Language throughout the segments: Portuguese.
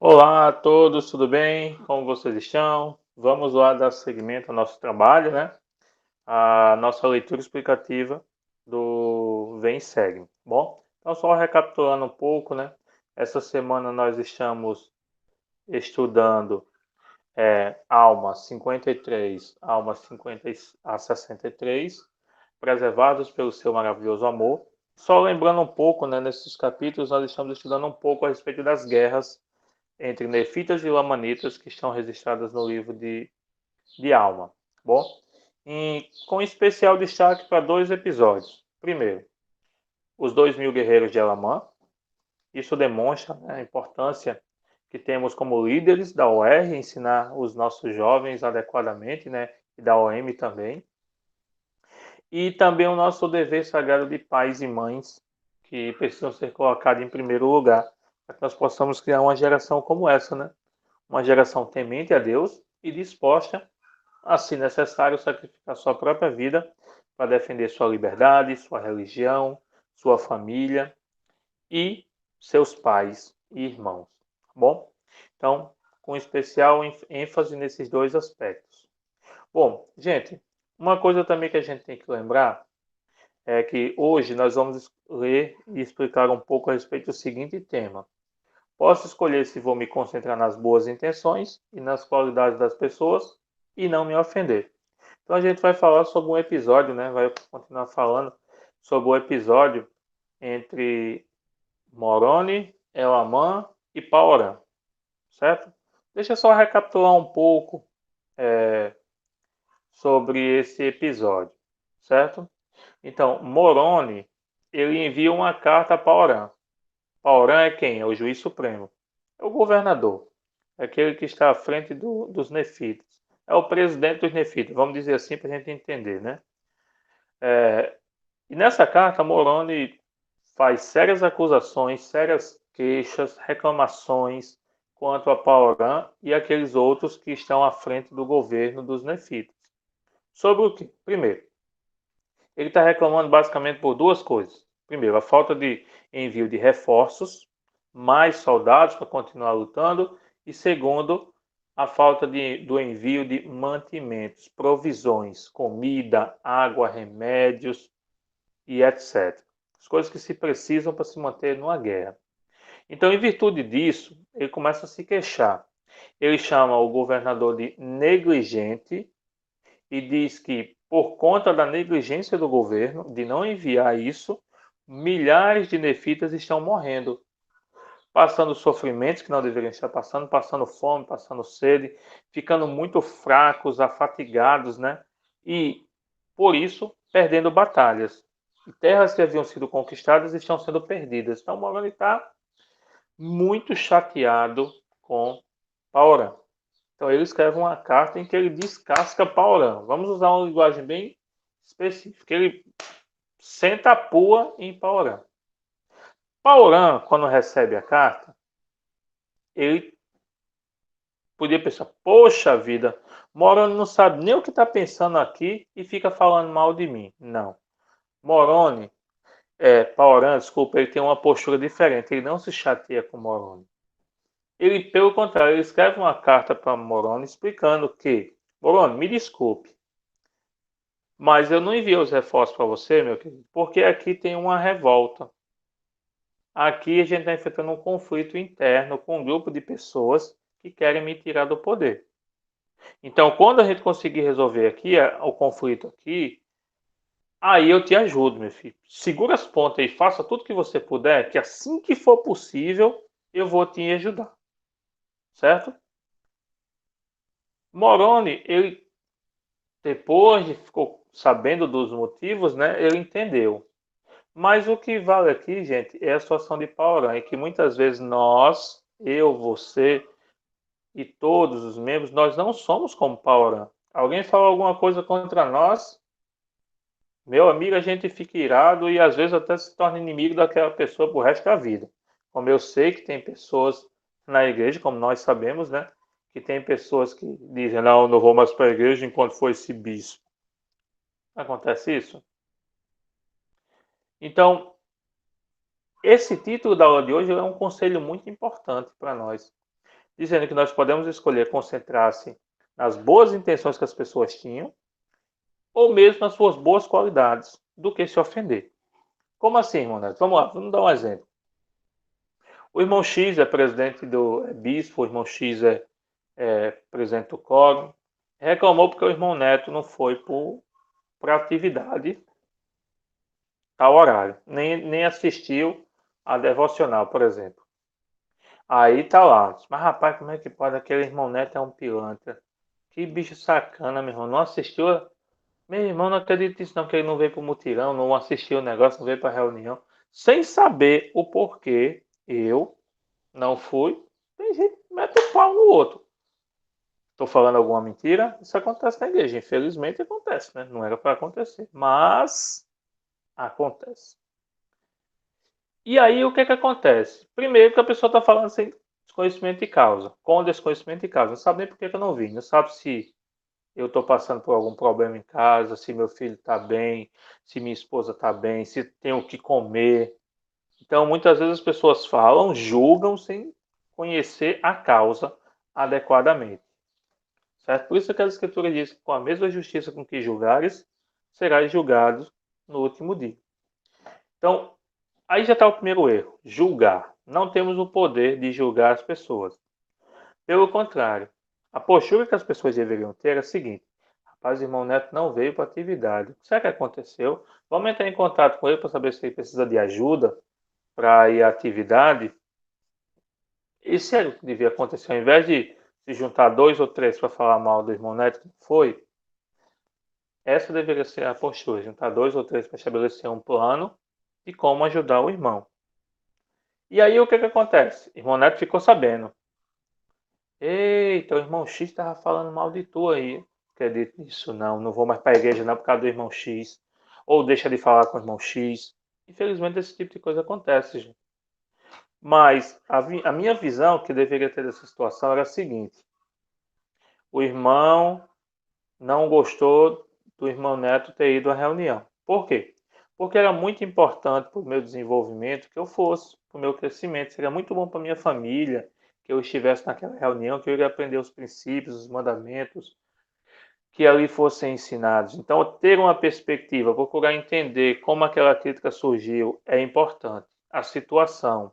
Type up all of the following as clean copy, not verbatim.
Olá a todos, tudo bem? Como vocês estão? Vamos lá dar seguimento ao nosso trabalho, né? A nossa leitura explicativa do Vem e Segue. Bom, então só recapitulando um pouco, né? Essa semana nós estamos estudando Alma 53, Alma 50 a 63, preservados pelo seu maravilhoso amor. Só lembrando um pouco, né? Nesses capítulos nós estamos estudando um pouco a respeito das guerras entre nefitas e lamanitas que estão registradas no livro de Alma. Bom, com especial destaque para dois episódios. Primeiro, os 2.000 guerreiros de Elamã. Isso demonstra, né, a importância que temos como líderes da OR, ensinar os nossos jovens adequadamente, né, e da OM também. E também o nosso dever sagrado de pais e mães, que precisam ser colocados em primeiro lugar, para que nós possamos criar uma geração como essa, né? Uma geração temente a Deus e disposta, assim necessário, sacrificar sua própria vida para defender sua liberdade, sua religião, sua família e seus pais e irmãos. Tá bom? Então, com especial ênfase nesses dois aspectos. Bom, gente, uma coisa também que a gente tem que lembrar é que hoje nós vamos ler e explicar um pouco a respeito do seguinte tema: posso escolher se vou me concentrar nas boas intenções e nas qualidades das pessoas e não me ofender. Então a gente vai falar sobre um episódio, né? Vai continuar falando sobre o episódio entre Moroni, Elamã e Paoran, certo? Deixa eu só recapitular um pouco sobre esse episódio, certo? Então, Moroni, ele envia uma carta a Paoran. Paoran é quem? É o juiz supremo. É o governador. É aquele que está à frente dos nefitas. É o presidente dos nefitas, vamos dizer assim para a gente entender, né? E nessa carta, Moroni faz sérias acusações, sérias queixas, reclamações quanto a Paoran e aqueles outros que estão à frente do governo dos nefitas. Sobre o que? Primeiro, ele está reclamando basicamente por duas coisas. Primeiro, a falta de envio de reforços, mais soldados para continuar lutando. E segundo, a falta do envio de mantimentos, provisões, comida, água, remédios e etc. As coisas que se precisam para se manter numa guerra. Então, em virtude disso, ele começa a se queixar. Ele chama o governador de negligente e diz que, por conta da negligência do governo de não enviar isso, milhares de nefitas estão morrendo, passando sofrimentos que não deveriam estar passando, passando fome, passando sede, ficando muito fracos, afatigados, né? E, por isso, perdendo batalhas. E terras que haviam sido conquistadas estão sendo perdidas. Então, Moroni está muito chateado com Paoran. Então ele escreve uma carta em que ele descasca Paoran. Vamos usar uma linguagem bem específica. Ele senta a pua em Paoran. Paoran, quando recebe a carta, ele podia pensar, poxa vida, Moroni não sabe nem o que está pensando aqui e fica falando mal de mim. Não. Moroni, Paoran, desculpa, ele tem uma postura diferente. Ele não se chateia com Moroni. Ele, pelo contrário, ele escreve uma carta para Moroni explicando que, Moroni, me desculpe, mas eu não enviei os reforços para você, meu querido, porque aqui tem uma revolta. Aqui a gente está enfrentando um conflito interno com um grupo de pessoas que querem me tirar do poder. Então, quando a gente conseguir resolver aqui o conflito aqui, aí eu te ajudo, meu filho. Segura as pontas e faça tudo que você puder, que assim que for possível, eu vou te ajudar. Certo? Moroni, ele depois de ficou sabendo dos motivos, né, ele entendeu. Mas o que vale aqui, gente, é a situação de Paoran, e que muitas vezes nós, eu, você e todos os membros, nós não somos como Paoran. Alguém fala alguma coisa contra nós, meu amigo, a gente fica irado e às vezes até se torna inimigo daquela pessoa pro resto da vida. Como eu sei que tem pessoas na igreja, como nós sabemos, né, que tem pessoas que dizem, não, não vou mais para a igreja enquanto for esse bispo. Acontece isso? Então, esse título da aula de hoje é um conselho muito importante para nós. dizendo que nós podemos escolher concentrar-se nas boas intenções que as pessoas tinham, ou mesmo nas suas boas qualidades, do que se ofender. Como assim, irmão Neto? Vamos lá, vamos dar um exemplo. O irmão X é presidente é bispo, o irmão X é presidente do quórum, reclamou porque o irmão Neto não foi para atividade tal horário, nem assistiu a devocional, por exemplo. Aí tá lá, mas rapaz, como é que pode? Aquele irmão Neto é um pilantra. Que bicho sacana, meu irmão. Não assistiu? Meu irmão, não acredito nisso não, que ele não veio pro mutirão, não assistiu o negócio, não veio pra reunião. Sem saber o porquê eu não fui, tem gente que mete o pau no outro. Estou falando alguma mentira? Isso acontece na igreja. Infelizmente acontece, né? Não era para acontecer. Mas acontece. E aí o que que acontece? Primeiro que a pessoa está falando sem desconhecimento de causa. Com desconhecimento de causa. Não sabe nem por que que eu não vim. Não sabe se eu estou passando por algum problema em casa, se meu filho está bem, se minha esposa está bem, se tem o que comer. Então, muitas vezes as pessoas falam, julgam sem conhecer a causa adequadamente. Certo? Por isso que a Escritura diz que com a mesma justiça com que julgares, serás julgado no último dia. Então, aí já está o primeiro erro, julgar. Não temos o poder de julgar as pessoas. Pelo contrário, a postura que as pessoas deveriam ter é a seguinte: rapaz, o irmão Neto não veio para a atividade. O que será que aconteceu? Vamos entrar em contato com ele para saber se ele precisa de ajuda para ir à atividade. Isso é o que devia acontecer. Ao invés de se juntar dois ou três para falar mal do irmão Neto, que foi, essa deveria ser a postura, juntar dois ou três para estabelecer um plano de como ajudar o irmão. E aí o que que acontece? O irmão Neto ficou sabendo. Eita, o irmão X estava falando mal de tu aí. Não acredito nisso não, não vou mais para a igreja não por causa do irmão X. Ou deixa de falar com o irmão X. Infelizmente esse tipo de coisa acontece, gente. Mas a minha visão que deveria ter dessa situação era a seguinte. O irmão não gostou do irmão Neto ter ido à reunião. Por quê? Porque era muito importante para o meu desenvolvimento que eu fosse, para o meu crescimento. Seria muito bom para a minha família que eu estivesse naquela reunião, que eu iria aprender os princípios, os mandamentos que ali fossem ensinados. Então, ter uma perspectiva, procurar entender como aquela crítica surgiu é importante. A situação,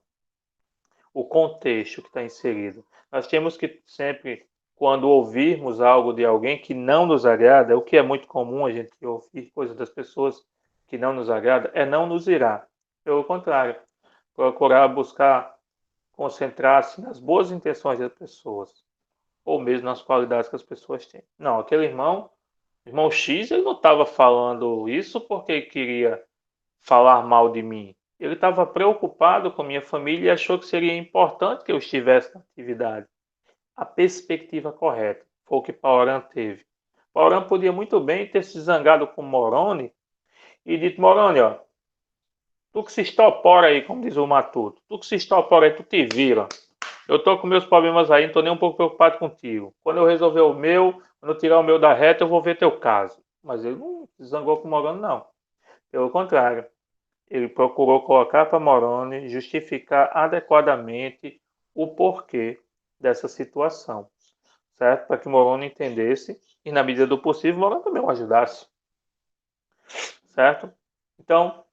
o contexto que está inserido. Nós temos que sempre, quando ouvirmos algo de alguém que não nos agrada, o que é muito comum a gente ouvir coisas das pessoas que não nos agrada, é não nos irar. Pelo contrário, procurar buscar concentrar-se nas boas intenções das pessoas, ou mesmo nas qualidades que as pessoas têm. Não, aquele irmão X, ele não estava falando isso porque queria falar mal de mim. Ele estava preocupado com minha família e achou que seria importante que eu estivesse na atividade. A perspectiva correta foi o que Pauran teve. Pauran podia muito bem ter se zangado com Moroni e dito: Moroni, ó, tu que se estopora aí, como diz o Matuto, tu que se estopora aí, tu te vira. Eu tô com meus problemas aí, não tô nem um pouco preocupado contigo. Quando eu resolver o meu, quando eu tirar o meu da reta, eu vou ver teu caso. Mas ele não se zangou com Moroni, não. Pelo contrário, ele procurou colocar para Moroni justificar adequadamente o porquê dessa situação, certo? Para que Moroni entendesse e, na medida do possível, Moroni também o ajudasse, certo? Então,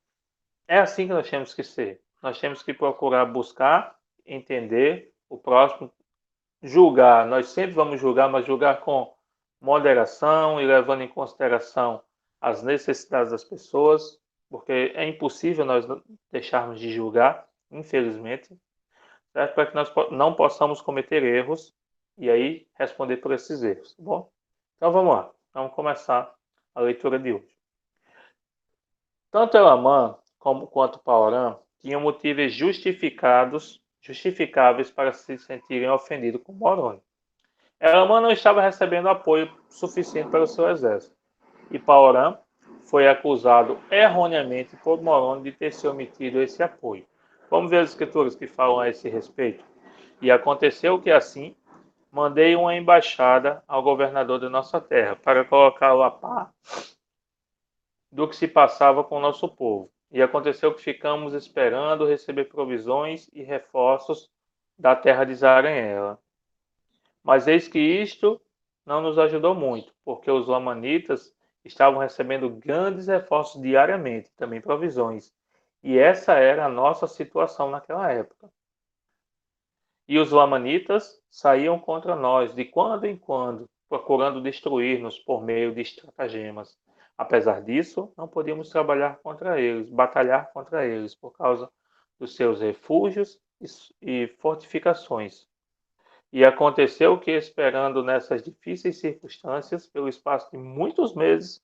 é assim que nós temos que ser. Nós temos que procurar buscar, entender o próximo, julgar. Nós sempre vamos julgar, mas julgar com moderação e levando em consideração as necessidades das pessoas, porque é impossível nós deixarmos de julgar, infelizmente, certo? Para que nós não possamos cometer erros e aí responder por esses erros, tá bom? Então vamos lá, vamos começar a leitura de hoje. Tanto Elamã quanto Paorã tinham motivos justificáveis para se sentirem ofendidos com Moroni. Elamã não estava recebendo apoio suficiente para o seu exército, e Paorã foi acusado erroneamente por Moroni de ter se omitido esse apoio. Vamos ver as escrituras que falam a esse respeito. E aconteceu que assim mandei uma embaixada ao governador de nossa terra para colocá-lo a par do que se passava com o nosso povo. E aconteceu que ficamos esperando receber provisões e reforços da terra de Zaraniela. Mas eis que isto não nos ajudou muito, porque os lamanitas estavam recebendo grandes reforços diariamente, também provisões. E essa era a nossa situação naquela época. E os lamanitas saíam contra nós de quando em quando, procurando destruir-nos por meio de estratagemas. Apesar disso, não podíamos trabalhar contra eles, batalhar contra eles, por causa dos seus refúgios e fortificações. E aconteceu que, esperando nessas difíceis circunstâncias, pelo espaço de muitos meses,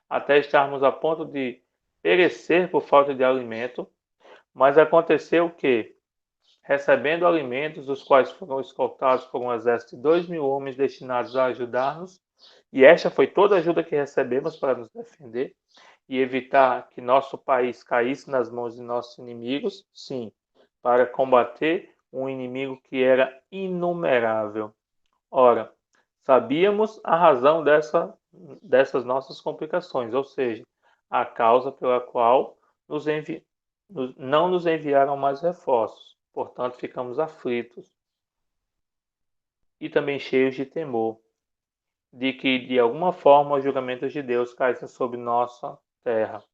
até estarmos a ponto de perecer por falta de alimento, mas aconteceu que, recebendo alimentos, os quais foram escoltados por um exército de 2.000 homens destinados a ajudar-nos, e esta foi toda a ajuda que recebemos para nos defender e evitar que nosso país caísse nas mãos de nossos inimigos, sim, para combater um inimigo que era inumerável. Ora, sabíamos a razão dessas nossas complicações, ou seja, a causa pela qual não nos enviaram mais reforços. Portanto, ficamos aflitos e também cheios de temor, de que de alguma forma os julgamentos de Deus caíssem sobre nossa terra,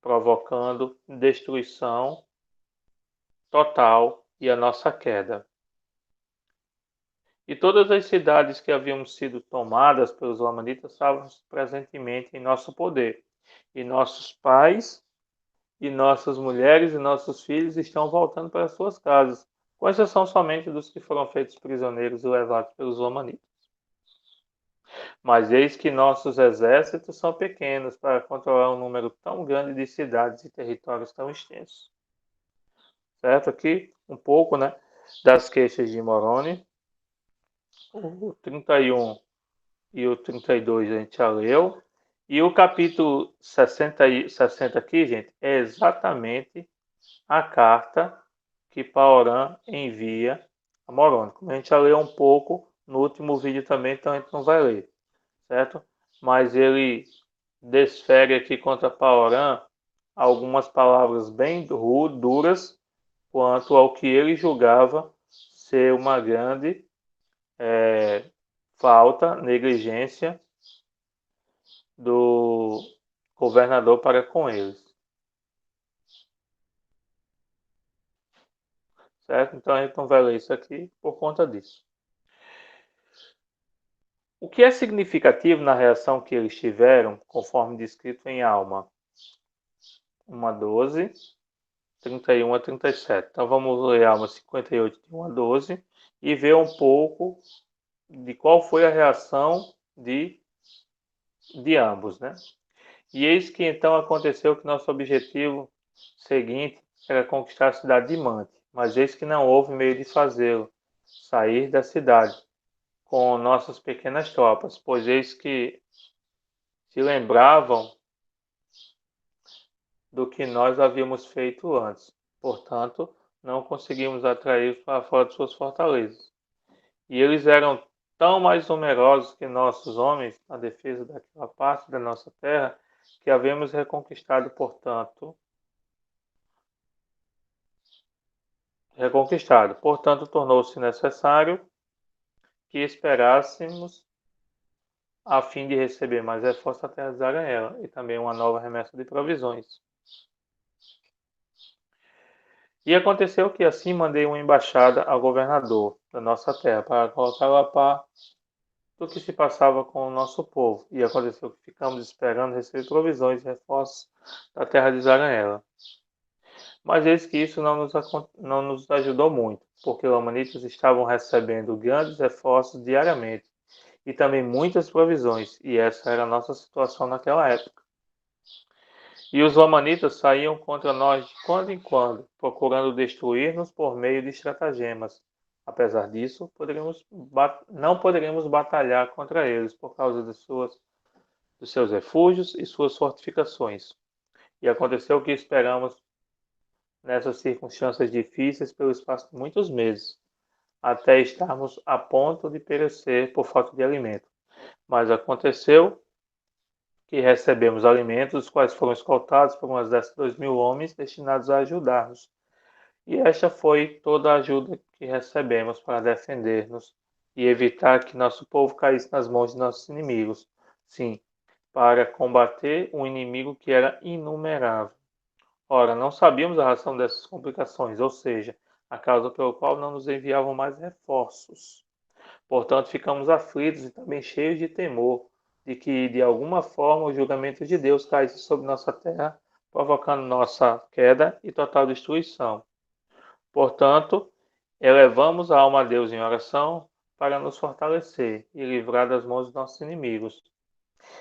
provocando destruição total e a nossa queda. E todas as cidades que haviam sido tomadas pelos lamanitas estavam presentemente em nosso poder. E nossos pais, e nossas mulheres e nossos filhos estão voltando para suas casas, com exceção somente dos que foram feitos prisioneiros e levados pelos lamanitas. Mas eis que nossos exércitos são pequenos para controlar um número tão grande de cidades e territórios tão extensos. Certo? Aqui um pouco, né, das queixas de Moroni. O 31 e o 32 a gente já leu. E o capítulo 60 aqui, gente, é exatamente a carta que Paoran envia a Moroni. Como a gente já leu um pouco no último vídeo também, então a gente não vai ler, certo? Mas ele desfere aqui contra Paoran algumas palavras bem duras quanto ao que ele julgava ser uma grande falta, negligência do governador para com eles. Certo? Então a gente não vai ler isso aqui por conta disso. O que é significativo na reação que eles tiveram, conforme descrito em Alma 1:12, 31 a 37. Então vamos ler Alma 58, de 1 a 12, e ver um pouco de qual foi a reação de ambos, né? E eis que então aconteceu que nosso objetivo seguinte era conquistar a cidade de Mante, mas eis que não houve meio de fazê-lo, sair da cidade com nossas pequenas tropas, pois eis que se lembravam do que nós havíamos feito antes. Portanto, não conseguimos atraí-los para fora de suas fortalezas. E eles eram tão mais numerosos que nossos homens na defesa daquela parte da nossa terra, que havíamos reconquistado, portanto, tornou-se necessário que esperássemos a fim de receber mais reforços até a ela e também uma nova remessa de provisões. E aconteceu que assim mandei uma embaixada ao governador da nossa terra para colocá-lo a par do que se passava com o nosso povo. E aconteceu que ficamos esperando receber provisões e reforços da terra de Zarahemla. Mas eis que isso não nos ajudou muito, porque os amanitas estavam recebendo grandes reforços diariamente e também muitas provisões, e essa era a nossa situação naquela época. E os lamanitas saíam contra nós de quando em quando, procurando destruir-nos por meio de estratagemas. Apesar disso, não poderíamos batalhar contra eles por causa dos seus refúgios e suas fortificações. E aconteceu o que esperamos nessas circunstâncias difíceis pelo espaço de muitos meses, até estarmos a ponto de perecer por falta de alimento. Mas aconteceu que recebemos alimentos, os quais foram escoltados por um exército de 2.000 homens destinados a ajudar-nos. E esta foi toda a ajuda que recebemos para defender-nos e evitar que nosso povo caísse nas mãos de nossos inimigos. Sim, para combater um inimigo que era inumerável. Ora, não sabíamos a razão dessas complicações, ou seja, a causa pelo qual não nos enviavam mais reforços. Portanto, ficamos aflitos e também cheios de temor de que, de alguma forma, o julgamento de Deus caísse sobre nossa terra, provocando nossa queda e total destruição. Portanto, elevamos a alma a Deus em oração para nos fortalecer e livrar das mãos dos nossos inimigos.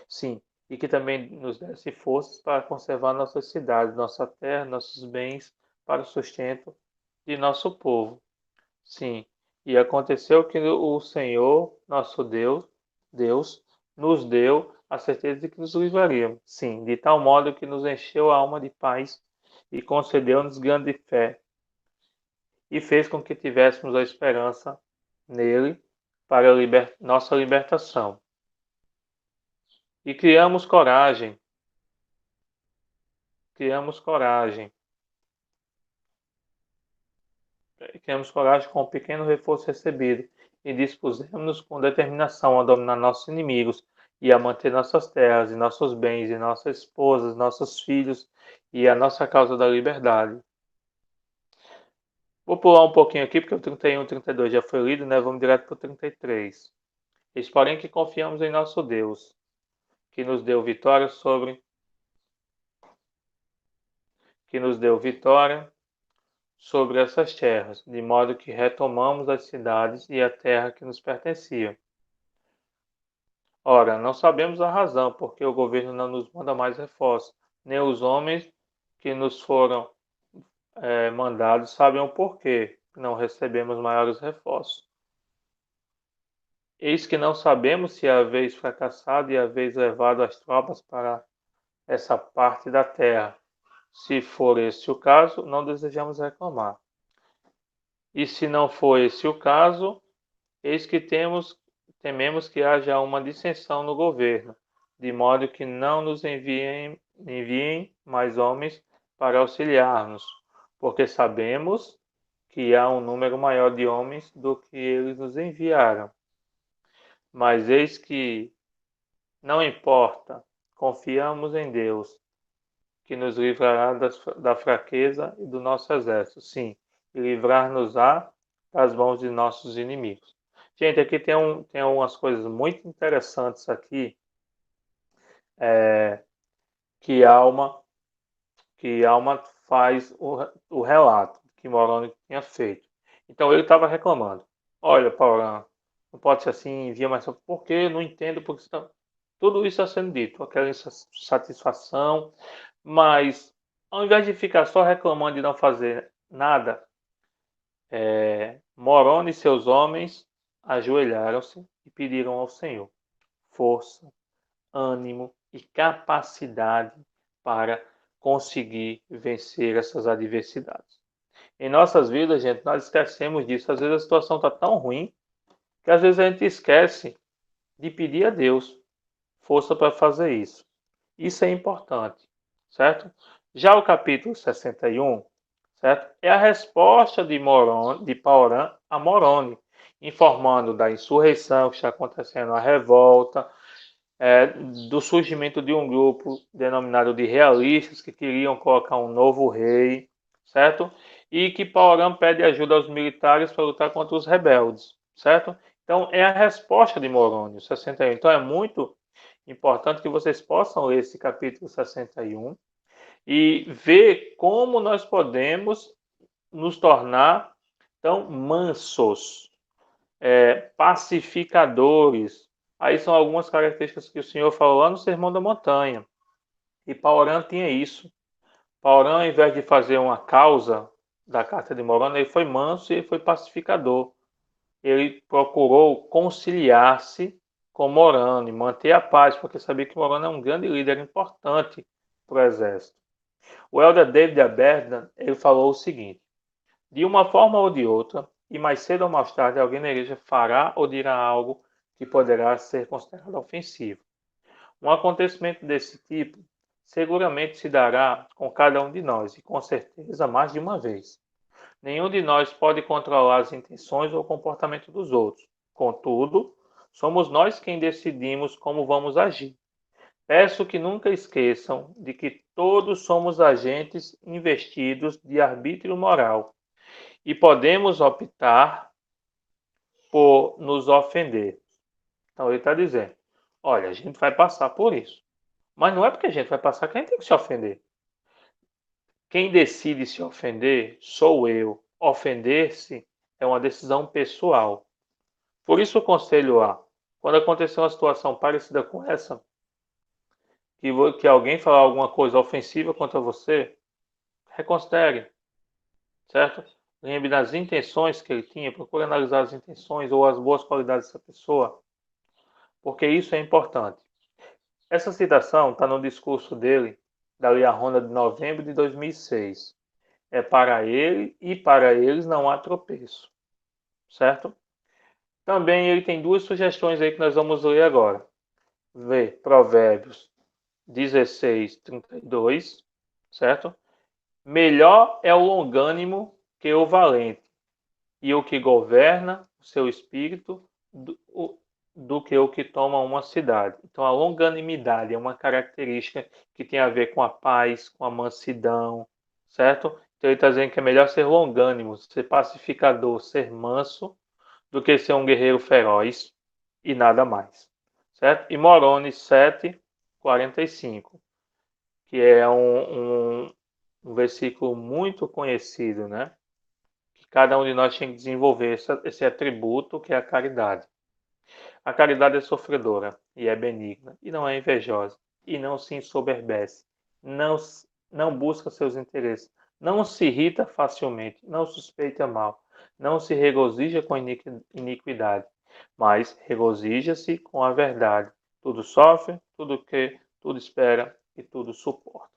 Sim, e que também nos desse forças para conservar nossas cidades, nossa terra, nossos bens para o sustento de nosso povo. Sim, e aconteceu que o Senhor, nosso Deus, nos deu a certeza de que nos livraríamos. Sim, de tal modo que nos encheu a alma de paz e concedeu-nos grande fé e fez com que tivéssemos a esperança nele para a nossa libertação. E criamos coragem com o pequeno reforço recebido e dispusemos-nos com determinação a dominar nossos inimigos e a manter nossas terras e nossos bens e nossas esposas, nossos filhos e a nossa causa da liberdade. Vou pular um pouquinho aqui porque o 31 e 32 já foi lido, né? Vamos direto para o 33. Eis porém que confiamos em nosso Deus, que nos deu vitória sobre essas terras, de modo que retomamos as cidades e a terra que nos pertencia. Ora, não sabemos a razão porque o governo não nos manda mais reforços, nem os homens que nos foram mandados sabem o porquê não recebemos maiores reforços. Eis que não sabemos se haveis fracassado e haveis levado as tropas para essa parte da terra. Se for esse o caso, não desejamos reclamar. E se não for esse o caso, eis que tememos que haja uma dissensão no governo, de modo que não nos enviem mais homens para auxiliar-nos, porque sabemos que há um número maior de homens do que eles nos enviaram. Mas eis que não importa, confiamos em Deus, que nos livrará da fraqueza e do nosso exército, sim, e livrar-nos-á das mãos de nossos inimigos. Gente, aqui tem algumas coisas muito interessantes aqui que Alma faz o relato que Moroni tinha feito. Então ele estava reclamando. Olha, Paulo, não pode ser assim, envia mais. Por quê? Não entendo porque está... Tudo isso está sendo dito, aquela insatisfação, mas ao invés de ficar só reclamando e não fazer nada, Moroni e seus homens ajoelharam-se e pediram ao Senhor força, ânimo e capacidade para conseguir vencer essas adversidades. Em nossas vidas, gente, nós esquecemos disso. Às vezes a situação está tão ruim que às vezes a gente esquece de pedir a Deus força para fazer isso. Isso é importante, certo? Já o capítulo 61, certo? É a resposta de Paurã a Moroni, informando da insurreição que está acontecendo, a revolta, do surgimento de um grupo denominado de realistas que queriam colocar um novo rei, certo? E que Paurã pede ajuda aos militares para lutar contra os rebeldes, certo? Então, é a resposta de Moroni, 61. Então, é muito importante que vocês possam ler esse capítulo 61 e ver como nós podemos nos tornar tão mansos, pacificadores. Aí são algumas características que o Senhor falou lá no Sermão da Montanha. E Paurã tinha isso. Paurã, ao invés de fazer uma causa da carta de Moroni, ele foi manso e ele foi pacificador. Ele procurou conciliar-se com Moroni, manter a paz, porque sabia que Moroni é um grande líder importante para o exército. O elder David Aberdan, ele falou o seguinte: de uma forma ou de outra, e mais cedo ou mais tarde, alguém na igreja fará ou dirá algo que poderá ser considerado ofensivo. Um acontecimento desse tipo seguramente se dará com cada um de nós, e com certeza mais de uma vez. Nenhum de nós pode controlar as intenções ou o comportamento dos outros, Contudo, somos nós quem decidimos como vamos agir. Peço que nunca esqueçam de que todos somos agentes investidos de arbítrio moral e podemos optar por nos ofender. Então ele está dizendo: olha, a gente vai passar por isso. Mas não é porque a gente vai passar que a gente tem que se ofender. Quem decide se ofender sou eu. Ofender-se é uma decisão pessoal. Por isso o conselho A, quando acontecer uma situação parecida com essa, que alguém falar alguma coisa ofensiva contra você, reconsidere, certo? Lembre das intenções que ele tinha, procure analisar as intenções ou as boas qualidades dessa pessoa, porque isso é importante. Essa citação está no discurso dele, da Lia Ronda de novembro de 2006. É para ele e para eles não há tropeço, certo? Também ele tem duas sugestões aí que nós vamos ler agora. Vê Provérbios 16:32, certo? Melhor é o longânimo que o valente, e o que governa o seu espírito do que o que toma uma cidade. Então, a longanimidade é uma característica que tem a ver com a paz, com a mansidão, certo? Então, ele está dizendo que é melhor ser longânimo, ser pacificador, ser manso, do que ser um guerreiro feroz e nada mais, certo? E Moroni 7:45, que é um versículo muito conhecido, né? Que cada um de nós tem que desenvolver esse atributo que é a caridade. A caridade é sofredora e é benigna, e não é invejosa, e não se ensoberbece, não, não busca seus interesses, não se irrita facilmente, não suspeita mal, não se regozija com iniquidade, mas regozija-se com a verdade. Tudo sofre, tudo espera e tudo suporta.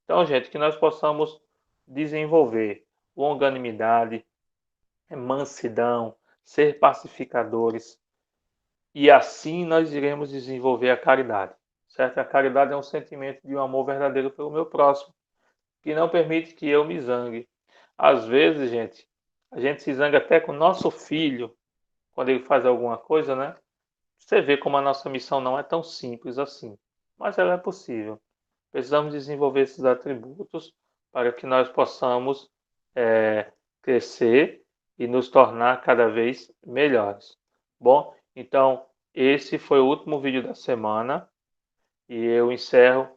Então, gente, que nós possamos desenvolver longanimidade, mansidão, ser pacificadores, e assim nós iremos desenvolver a caridade, certo? A caridade é um sentimento de um amor verdadeiro pelo meu próximo, que não permite que eu me zangue. Às vezes, gente, a gente se zanga até com o nosso filho, quando ele faz alguma coisa, né? Você vê como a nossa missão não é tão simples assim, mas ela é possível. Precisamos desenvolver esses atributos para que nós possamos crescer e nos tornar cada vez melhores. Bom, então esse foi o último vídeo da semana e eu encerro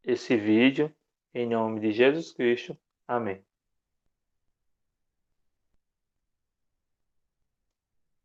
esse vídeo em nome de Jesus Cristo. Amém.